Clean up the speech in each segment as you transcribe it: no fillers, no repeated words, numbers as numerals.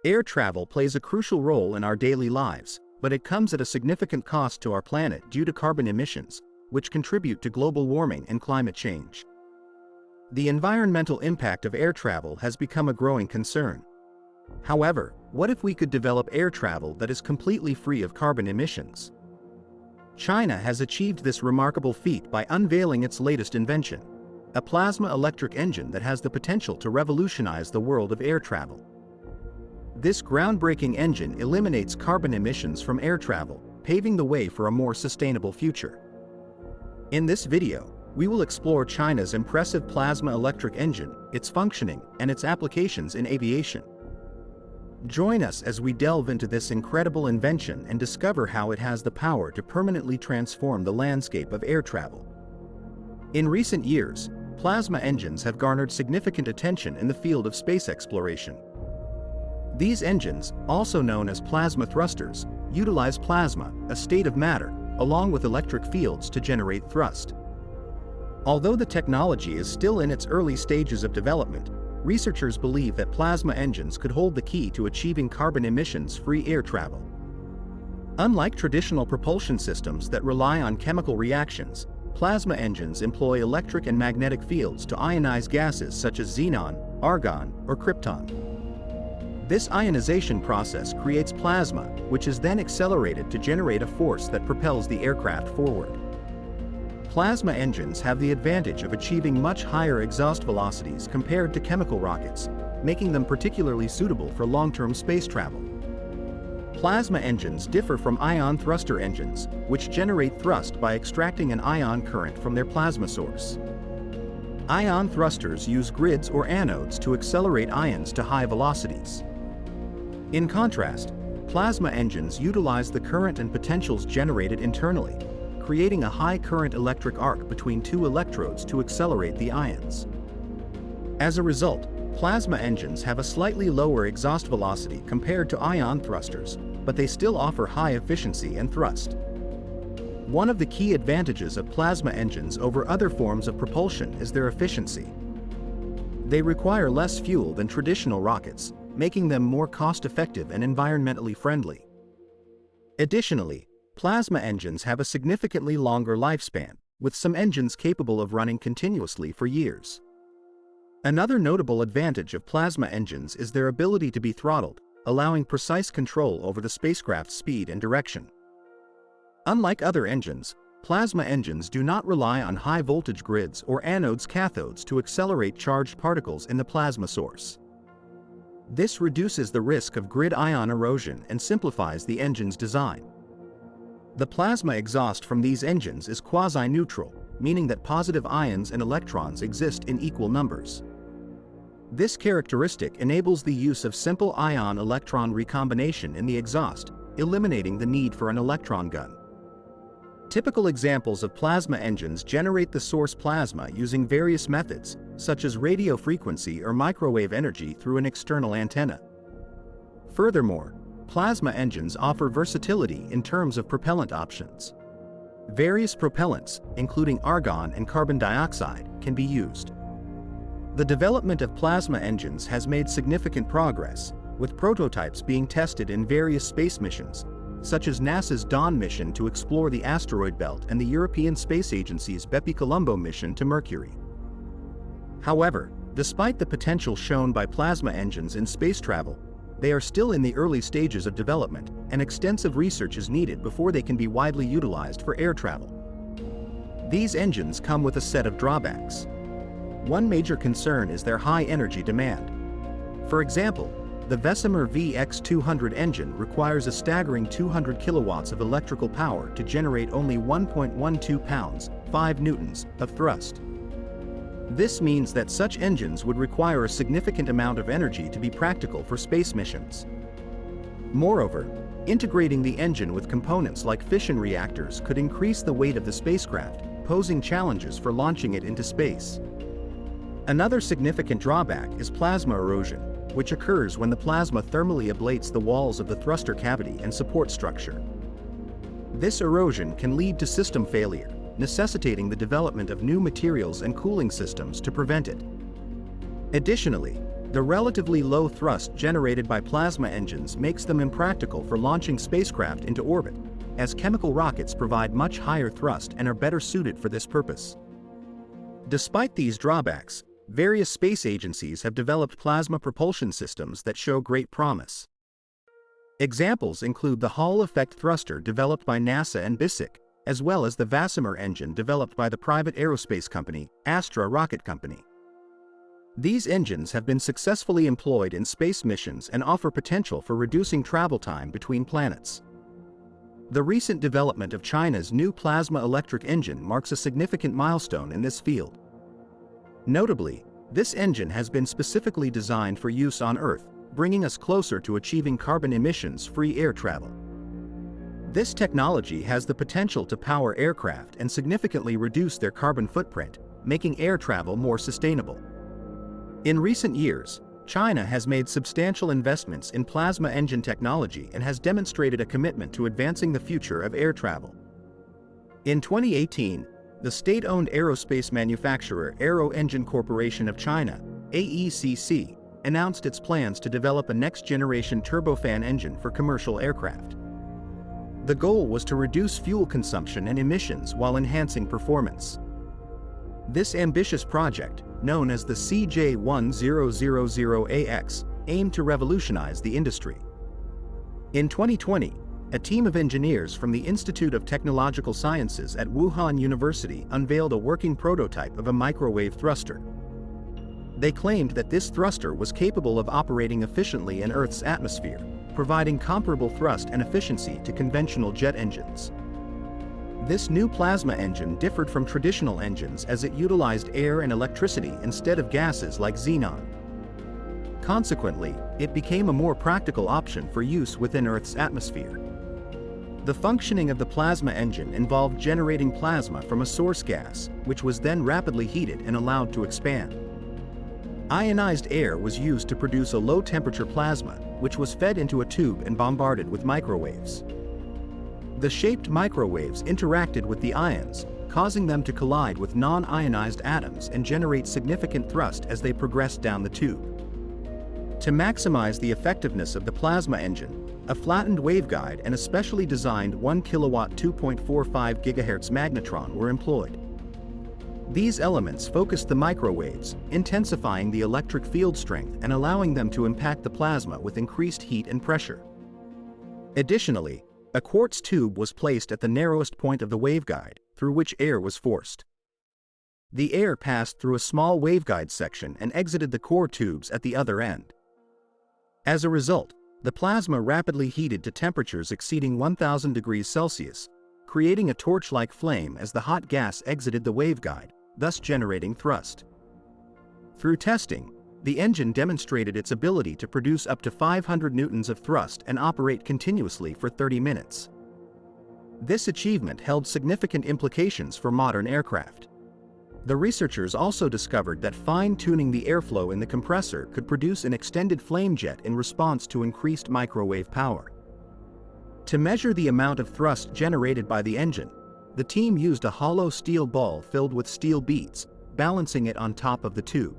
Air travel plays a crucial role in our daily lives, but it comes at a significant cost to our planet due to carbon emissions, which contribute to global warming and climate change. The environmental impact of air travel has become a growing concern. However, what if we could develop air travel that is completely free of carbon emissions? China has achieved this remarkable feat by unveiling its latest invention, a plasma electric engine that has the potential to revolutionize the world of air travel. This groundbreaking engine eliminates carbon emissions from air travel, paving the way for a more sustainable future. In this video, we will explore China's impressive plasma electric engine, its functioning, and its applications in aviation. Join us as we delve into this incredible invention and discover how it has the power to permanently transform the landscape of air travel. In recent years, plasma engines have garnered significant attention in the field of space exploration. These engines, also known as plasma thrusters, utilize plasma, a state of matter, along with electric fields to generate thrust. Although the technology is still in its early stages of development, researchers believe that plasma engines could hold the key to achieving carbon emissions-free air travel. Unlike traditional propulsion systems that rely on chemical reactions, plasma engines employ electric and magnetic fields to ionize gases such as xenon, argon, or krypton. This ionization process creates plasma, which is then accelerated to generate a force that propels the aircraft forward. Plasma engines have the advantage of achieving much higher exhaust velocities compared to chemical rockets, making them particularly suitable for long-term space travel. Plasma engines differ from ion thruster engines, which generate thrust by extracting an ion current from their plasma source. Ion thrusters use grids or anodes to accelerate ions to high velocities. In contrast, plasma engines utilize the current and potentials generated internally, creating a high-current electric arc between two electrodes to accelerate the ions. As a result, plasma engines have a slightly lower exhaust velocity compared to ion thrusters, but they still offer high efficiency and thrust. One of the key advantages of plasma engines over other forms of propulsion is their efficiency. They require less fuel than traditional rockets, making them more cost-effective and environmentally friendly. Additionally, plasma engines have a significantly longer lifespan, with some engines capable of running continuously for years. Another notable advantage of plasma engines is their ability to be throttled, allowing precise control over the spacecraft's speed and direction. Unlike other engines, plasma engines do not rely on high-voltage grids or anodes-cathodes to accelerate charged particles in the plasma source. This reduces the risk of grid ion erosion and simplifies the engine's design. The plasma exhaust from these engines is quasi-neutral, meaning that positive ions and electrons exist in equal numbers. This characteristic enables the use of simple ion-electron recombination in the exhaust, eliminating the need for an electron gun. Typical examples of plasma engines generate the source plasma using various methods, such as radio frequency or microwave energy through an external antenna. Furthermore, plasma engines offer versatility in terms of propellant options. Various propellants, including argon and carbon dioxide, can be used. The development of plasma engines has made significant progress, with prototypes being tested in various space missions, such as NASA's Dawn mission to explore the asteroid belt and the European Space Agency's Bepi-Colombo mission to Mercury. However, despite the potential shown by plasma engines in space travel, they are still in the early stages of development, and extensive research is needed before they can be widely utilized for air travel. These engines come with a set of drawbacks. One major concern is their high energy demand. For example, the Bessemer VX200 engine requires a staggering 200 kilowatts of electrical power to generate only 1.12 pounds, 5 newtons, of thrust. This means that such engines would require a significant amount of energy to be practical for space missions. Moreover, integrating the engine with components like fission reactors could increase the weight of the spacecraft, posing challenges for launching it into space. Another significant drawback is plasma erosion, which occurs when the plasma thermally ablates the walls of the thruster cavity and support structure. This erosion can lead to system failure, necessitating the development of new materials and cooling systems to prevent it. Additionally, The relatively low thrust generated by plasma engines makes them impractical for launching spacecraft into orbit, as chemical rockets provide much higher thrust and are better suited for this purpose. Despite these drawbacks, various space agencies have developed plasma propulsion systems that show great promise. Examples include the Hall effect thruster developed by NASA and BISIC, as well as the Vasimer engine developed by the private aerospace company, Astra Rocket Company. These engines have been successfully employed in space missions and offer potential for reducing travel time between planets. The recent development of China's new plasma electric engine marks a significant milestone in this field. Notably, this engine has been specifically designed for use on Earth, bringing us closer to achieving carbon emissions-free air travel. This technology has the potential to power aircraft and significantly reduce their carbon footprint, making air travel more sustainable. In recent years, China has made substantial investments in plasma engine technology and has demonstrated a commitment to advancing the future of air travel. In 2018, the state-owned aerospace manufacturer Aero Engine Corporation of China, AECC, announced its plans to develop a next-generation turbofan engine for commercial aircraft. The goal was to reduce fuel consumption and emissions while enhancing performance. This ambitious project, known as the CJ1000AX, aimed to revolutionize the industry. In 2020, a team of engineers from the Institute of Technological Sciences at Wuhan University unveiled a working prototype of a microwave thruster. They claimed that this thruster was capable of operating efficiently in Earth's atmosphere, providing comparable thrust and efficiency to conventional jet engines. This new plasma engine differed from traditional engines as it utilized air and electricity instead of gases like xenon. Consequently, it became a more practical option for use within Earth's atmosphere. The functioning of the plasma engine involved generating plasma from a source gas, which was then rapidly heated and allowed to expand. Ionized air was used to produce a low-temperature plasma, which was fed into a tube and bombarded with microwaves. The shaped microwaves interacted with the ions, causing them to collide with non-ionized atoms and generate significant thrust as they progressed down the tube. To maximize the effectiveness of the plasma engine, a flattened waveguide and a specially designed 1 kW 2.45 GHz magnetron were employed. These elements focused the microwaves, intensifying the electric field strength and allowing them to impact the plasma with increased heat and pressure. Additionally, a quartz tube was placed at the narrowest point of the waveguide, through which air was forced. The air passed through a small waveguide section and exited the core tubes at the other end. As a result, the plasma rapidly heated to temperatures exceeding 1000 degrees Celsius, creating a torch-like flame as the hot gas exited the waveguide, thus generating thrust. Through testing, the engine demonstrated its ability to produce up to 500 newtons of thrust and operate continuously for 30 minutes. This achievement held significant implications for modern aircraft. The researchers also discovered that fine-tuning the airflow in the compressor could produce an extended flame jet in response to increased microwave power. To measure the amount of thrust generated by the engine, the team used a hollow steel ball filled with steel beads, balancing it on top of the tube.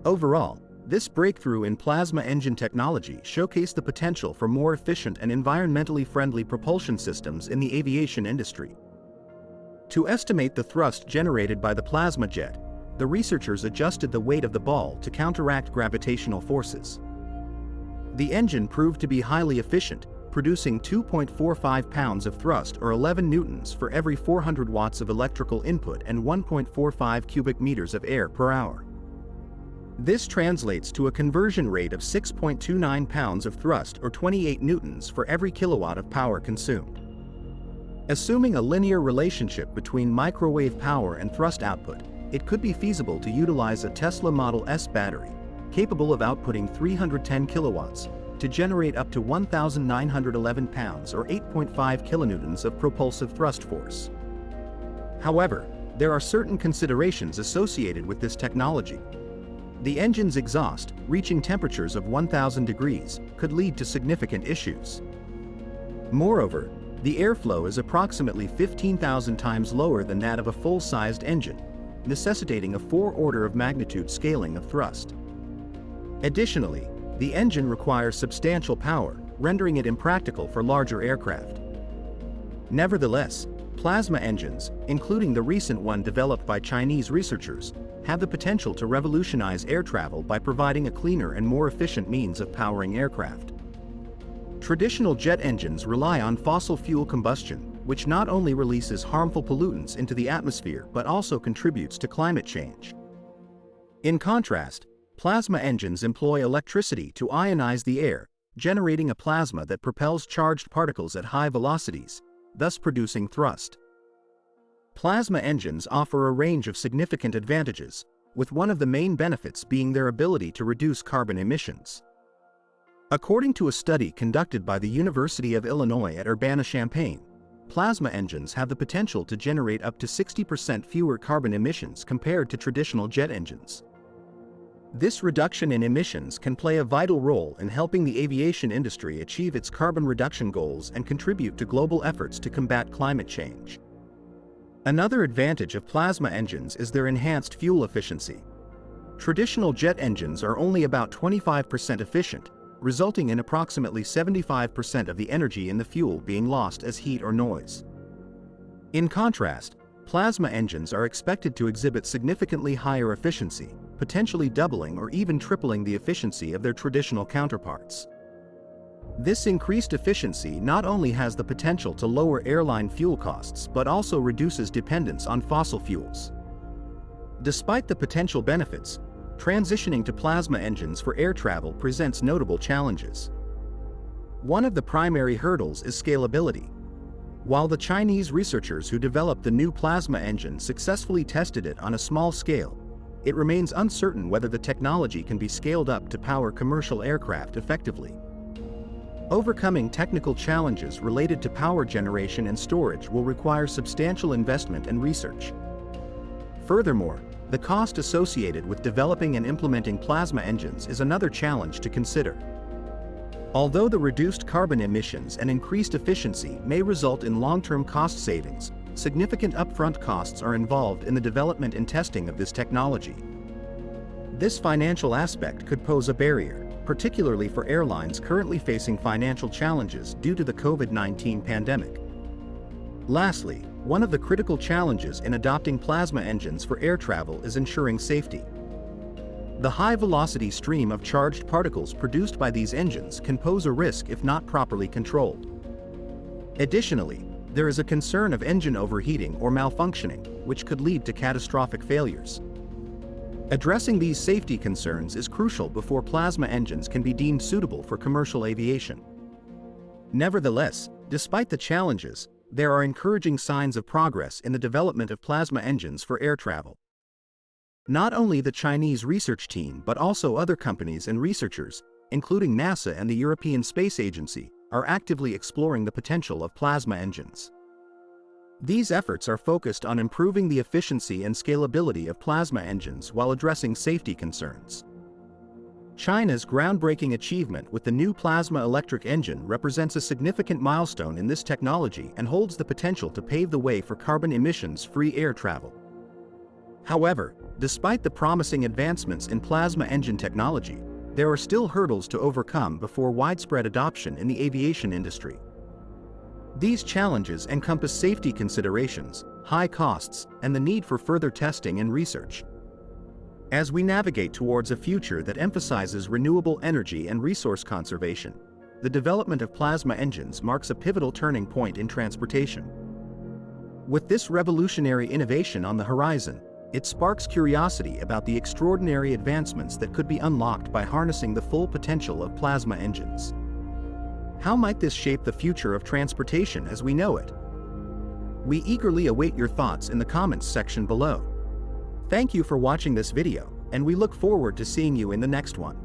Overall, this breakthrough in plasma engine technology showcased the potential for more efficient and environmentally friendly propulsion systems in the aviation industry. To estimate the thrust generated by the plasma jet, the researchers adjusted the weight of the ball to counteract gravitational forces. The engine proved to be highly efficient, producing 2.45 pounds of thrust or 11 newtons for every 400 watts of electrical input and 1.45 cubic meters of air per hour. This translates to a conversion rate of 6.29 pounds of thrust or 28 newtons for every kilowatt of power consumed. Assuming a linear relationship between microwave power and thrust output, it could be feasible to utilize a Tesla Model S battery, capable of outputting 310 kilowatts, to generate up to 1,911 pounds or 8.5 kilonewtons of propulsive thrust force. However, there are certain considerations associated with this technology. The engine's exhaust, reaching temperatures of 1,000 degrees, could lead to significant issues. Moreover, the airflow is approximately 15,000 times lower than that of a full-sized engine, necessitating a 4 order of magnitude scaling of thrust. Additionally, the engine requires substantial power, rendering it impractical for larger aircraft. Nevertheless, plasma engines, including the recent one developed by Chinese researchers, have the potential to revolutionize air travel by providing a cleaner and more efficient means of powering aircraft. Traditional jet engines rely on fossil fuel combustion, which not only releases harmful pollutants into the atmosphere but also contributes to climate change. In contrast, plasma engines employ electricity to ionize the air, generating a plasma that propels charged particles at high velocities, thus producing thrust. Plasma engines offer a range of significant advantages, with one of the main benefits being their ability to reduce carbon emissions. According to a study conducted by the University of Illinois at Urbana-Champaign, plasma engines have the potential to generate up to 60% fewer carbon emissions compared to traditional jet engines. This reduction in emissions can play a vital role in helping the aviation industry achieve its carbon reduction goals and contribute to global efforts to combat climate change. Another advantage of plasma engines is their enhanced fuel efficiency. Traditional jet engines are only about 25% efficient, resulting in approximately 75% of the energy in the fuel being lost as heat or noise. In contrast, plasma engines are expected to exhibit significantly higher efficiency, potentially doubling or even tripling the efficiency of their traditional counterparts. This increased efficiency not only has the potential to lower airline fuel costs but also reduces dependence on fossil fuels. Despite the potential benefits, transitioning to plasma engines for air travel presents notable challenges. One of the primary hurdles is scalability. While the Chinese researchers who developed the new plasma engine successfully tested it on a small scale, it remains uncertain whether the technology can be scaled up to power commercial aircraft effectively. Overcoming technical challenges related to power generation and storage will require substantial investment and research. Furthermore, the cost associated with developing and implementing plasma engines is another challenge to consider. Although the reduced carbon emissions and increased efficiency may result in long-term cost savings, significant upfront costs are involved in the development and testing of this technology. This financial aspect could pose a barrier, particularly for airlines currently facing financial challenges due to the COVID-19 pandemic. Lastly, one of the critical challenges in adopting plasma engines for air travel is ensuring safety. The high-velocity stream of charged particles produced by these engines can pose a risk if not properly controlled. Additionally, there is a concern of engine overheating or malfunctioning, which could lead to catastrophic failures. Addressing these safety concerns is crucial before plasma engines can be deemed suitable for commercial aviation. Nevertheless, despite the challenges, there are encouraging signs of progress in the development of plasma engines for air travel. Not only the Chinese research team but also other companies and researchers, including NASA and the European Space Agency, are actively exploring the potential of plasma engines. These efforts are focused on improving the efficiency and scalability of plasma engines while addressing safety concerns. China's groundbreaking achievement with the new plasma electric engine represents a significant milestone in this technology and holds the potential to pave the way for carbon emissions-free air travel. However, despite the promising advancements in plasma engine technology, there are still hurdles to overcome before widespread adoption in the aviation industry. These challenges encompass safety considerations, high costs, and the need for further testing and research. As we navigate towards a future that emphasizes renewable energy and resource conservation, the development of plasma engines marks a pivotal turning point in transportation. With this revolutionary innovation on the horizon, it sparks curiosity about the extraordinary advancements that could be unlocked by harnessing the full potential of plasma engines. How might this shape the future of transportation as we know it? We eagerly await your thoughts in the comments section below. Thank you for watching this video, and we look forward to seeing you in the next one.